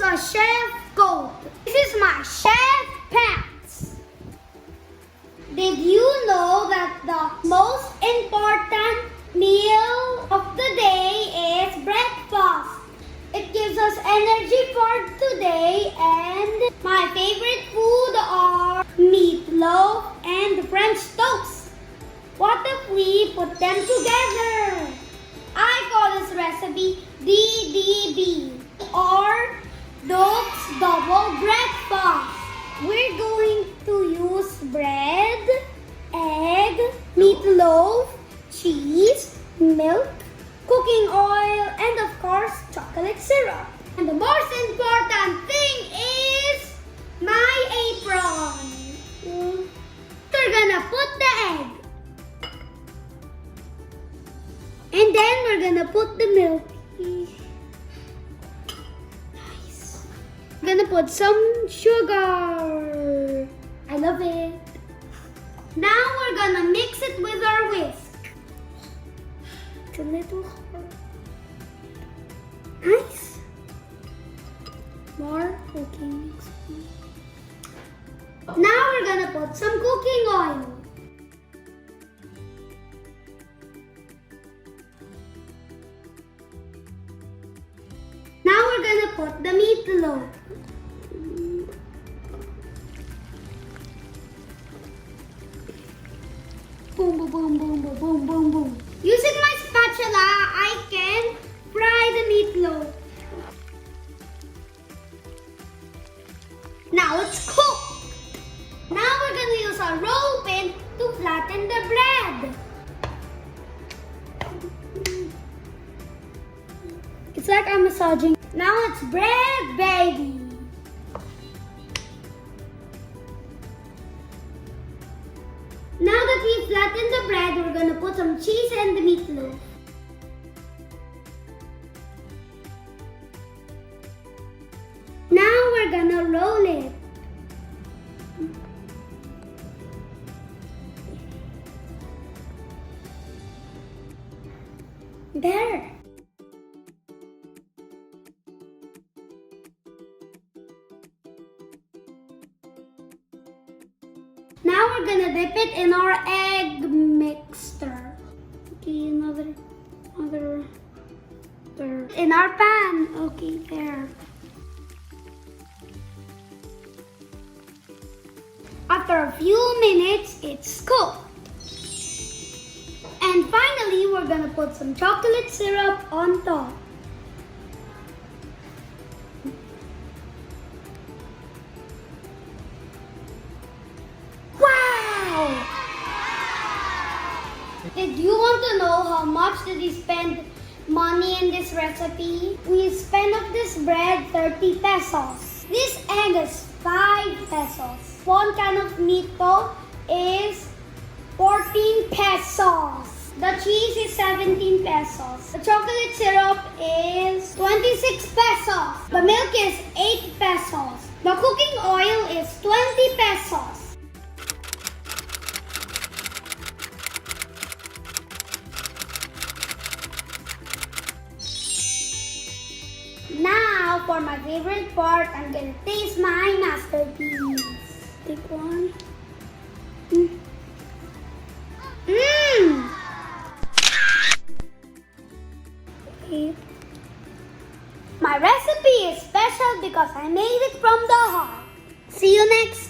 is a chef coat. This is my chef pants. Did you know that the most important meal of the day is breakfast? It gives us energy for today, and my favorite food are meatloaf and French toast. What if we put them together? I call this recipe DDB, or Doke's Double Breakfast. We're going to use bread, egg, meatloaf, cheese, milk, cooking oil, and of course, chocolate syrup. And the most important thing is my apron. We're gonna put the egg. And then we're gonna put the milk. Nice. We're gonna put some sugar. I love it. Now we're gonna mix it with our whisk. It's a little hard. Nice. More cooking mix. Now we're gonna put some cooking oil. Now we're gonna put the meatloaf. Boom, boom, boom, boom, boom, boom, boom, boom. Using my spatula, I can fry the meatloaf. Now it's cooked. Now we're gonna use our roll pin to flatten the bread. It's like I'm massaging. Now it's bread, baby. Now that we flattened the bread, we're gonna put some cheese and the meatloaf. Now we're gonna roll it. There. Now we're gonna dip it in our egg mixture. Okay, another. There. In our pan. Okay, there. After a few minutes, it's cooked. And finally, we're gonna put some chocolate syrup on top. Did you want to know how much did we spend money in this recipe? We spent of this bread 30 pesos. This egg is 5 pesos. One can of meatloaf is 14 pesos. The cheese is 17 pesos. The chocolate syrup is 26 pesos. The milk is 8 pesos. The cooking oil is 20 pesos. Now, for my favorite part, I'm gonna taste my masterpiece. Take one. Okay. My recipe is special because I made it from the heart. See you next time.